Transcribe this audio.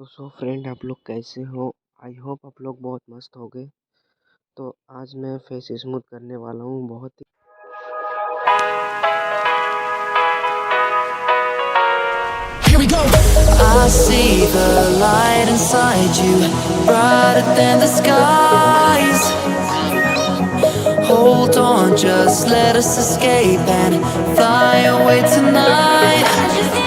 तो फ्रेंड, आप लोग कैसे हो? आई होप आप लोग बहुत मस्त होगे। तो आज मैं फेस स्मूथ करने वाला हूँ बहुत ही। Here we go. I see the light inside you, brighter than the skies. Hold on, just let us escape and fly away tonight.